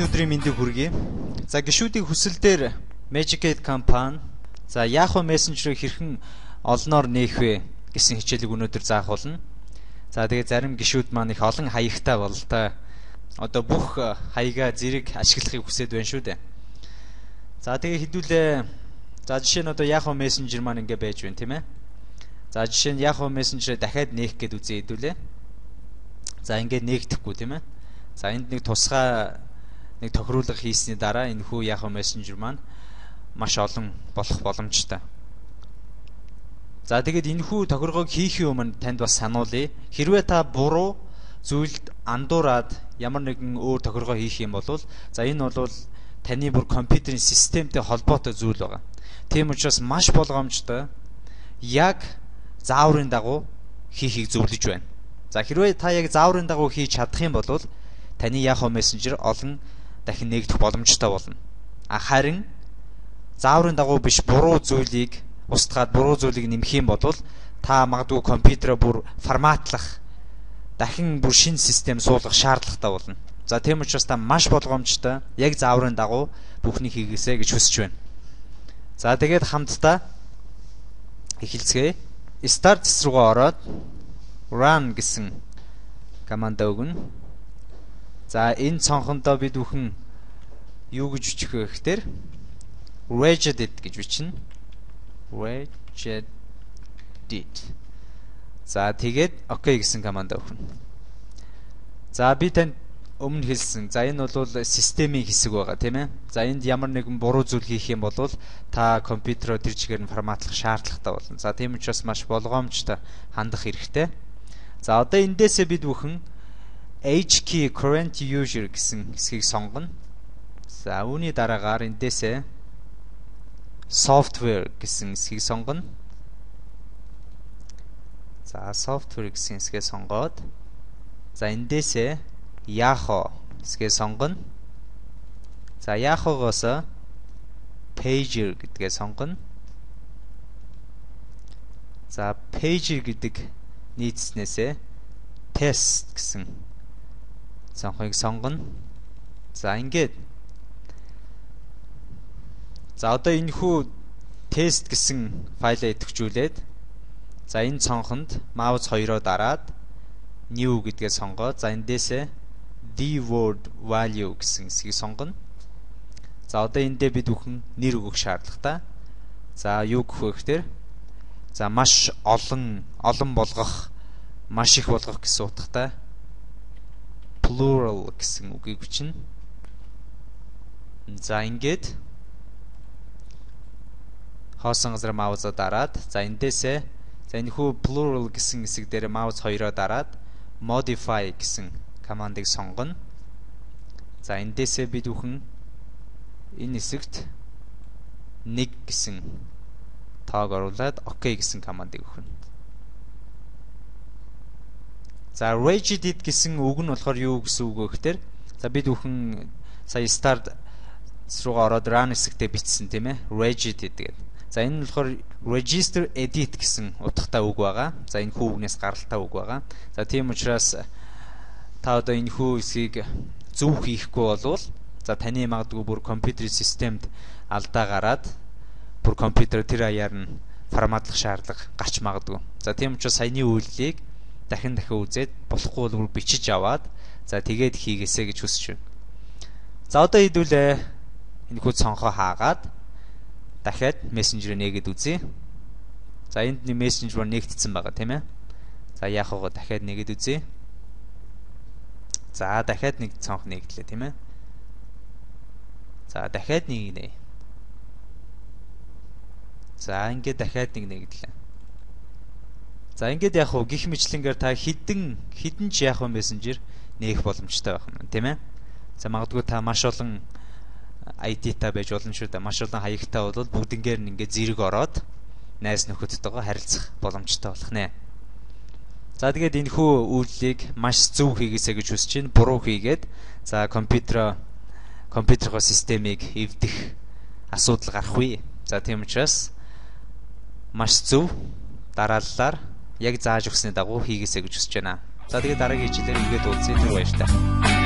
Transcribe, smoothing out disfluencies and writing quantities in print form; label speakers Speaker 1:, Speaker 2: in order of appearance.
Speaker 1: энэ өдрийн мэндийг хүргэе. За гишүүдийн хүсэл дээр Magic 8 компани за Yahoo Messenger-ыг хэрхэн олноор нээх вэ гэсэн хичээлийг өнөөдөр заах болно. За тэгээд зарим гишүүд маань их олон хаягтай бололтой. Одоо бүх хаягаа зэрэг ашиглахыг хүсэж байна шүү дээ. За тэгээд хэдүүлээ. За жишээ нь одоо Yahoo Messenger маань ингэ байж байна тийм ээ. За жишээ нь Yahoo Messenger-ыг дахиад нээх гээд үзье хэдүүлээ. За ингээд нээгдэхгүй тийм ээ. За энд нэг тусгай нэг тохируулга хийсний дараа энэ хүү Yahoo Messenger маань маш олон болох боломжтой. За тэгээд энэ хүү тохиргоог хийхийн өмнө танд бас сануулъя. Хэрвээ та буруу зүйлд андуураад ямар нэгэн өөр тохиргоо хийх юм бол за энэ бол таны бүр компьютерийн системтэй холбоотой зүйл байгаа. Тийм учраас маш болгоомжтой яг зааврын дагуу хийхийг зөвлөж байна. За хэрвээ та яг зааврын дагуу хийж чадах юм бол таны Yahoo Messenger олон дахин нээгдэх боломжтой болно. Харин зааврын дагуу биш буруу зүйлийг устгаад буруу зүйлийг нэмэх юм бол та магадгүй компьютероо бүр форматлах дахин бүр шинэ систем суулгах шаардлагатай болно. За тийм учраас та маш болгоомжтой яг зааврын дагуу бүхнийг хийгээсэй гэж хүсэж байна. За тэгээд хамтдаа эхэлцгээе. Start руугаа ороод run гэсэн команд өгнө. За энэ цонхондоо бид бүхэн юу гэж бичих вэ гэхээр regedit гэж бичнэ. Regedit. За тэгээд OK гэсэн команд өгнө. За би танд өмнө хэлсэн. За энэ бол системийн хэсэг байгаа тийм ээ. За энд ямар нэгэн буруу зүйл хийх юм бол та компьютероо тэр чигээр нь форматлах шаардлагатай болно. За тийм учраас маш болгоомжтой хандах хэрэгтэй. За одоо эндээсээ бид бүхэн H key current user гэсэн хэсгийг сонгоно. За үүний дараагаар эндээсээ software гэсэн хэсгийг сонгоно. За software гэсэн хэсгээ сонгоод за эндээсээ Yahoo хэсгээ сонгоно. За Yahoo-гоос pager гэдгээ сонгоно. За pager гэдэг нийцснээсээ test гэсэн цонхыг сонгоно. За ингээд. За одоо энэ хүү тест гэсэн файлаа идэвхжүүлээд за энэ цонхонд mouse 2-оо дараад new гэдгээ сонгоод за эндээсээ dword value гэсэн хэсгийг сонгоно. За одоо эндээ бид бүхэн нэр өгөх шаардлагатай. За юу гэх вэ гэхээр за маш олон болгох, маш их болгох гэсэн утгатай plural гэсэн үгийг бичнэ. За ингээд хоосон газар маузаа дараад за эндээсээ за энэ хүү plural гэсэн хэсэг дээр маус 2-оо дараад modify гэсэн командыг сонгоно. За эндээсээ бид бүхэн энэ хэсэгт 1 гэсэн тоог оруулаад OK гэсэн командыг өгнө. За regedit гэсэн үг нь болохоор юу гэсэн үг вэ гэхээр за бид бүхэн сая start руугаа ороод run хэсэгтээ бичсэн тийм ээ. Regedit гэдэг. За энэ нь болохоор register edit гэсэн утгатай үг байгаа. За энэ хүү үгнээс гаралтай үг байгаа. За тийм учраас та одоо энэ хүү хэсгийг зөв хийхгүй болвол за таны магадгүй бүр компьютерийн системд алдаа гараад бүр компьютер тэр аяар нь форматлах шаардлага гарч магадгүй. За тийм учраас саяны үйлдэлийг дахин үзээд болохгүй бол бичиж аваад за тэгээд хийгээсэй гэж хүсэж байна. За одоо хэдүүлээ энэ хүү цонхоо хаагаад дахиад мессенжер нээгээд үзье. За энд нэг мессенжер нээгдсэн байгаа тийм ээ. За Yahoo-го дахиад нээгээд үзье. За дахиад нэг цонх нээгдлээ тийм ээ. За дахиад нэг нээ. За ингээд дахиад нэг нээгдлээ. За ингээд яг хөө гих мэтлэнгээр та хідэн ч Yahoo Messenger нээх боломжтой байх юм тийм ээ. За магадгүй та маш олон ID-та байж болно шүү дээ. Маш олон хаягтай бол бүгднгээр нь ингээд зэрэг ороод найз нөхөдтэйгээ харилцах боломжтой болох нэ. За тэгээд энэ хүү үйлдэлийг маш зөв хийгээсэй гэж хүсэж байна. Буруу хийгээд за компьютероо системийг эвдэх асуудал гарахгүй. За тийм учраас маш зөв дарааллаар яг зааж өгсөний дагуу хийгээсэй гэж хүсэж байна. За тэгээд дараагийн хичээлээр ингээд уулзъя. Түр баярлалаа.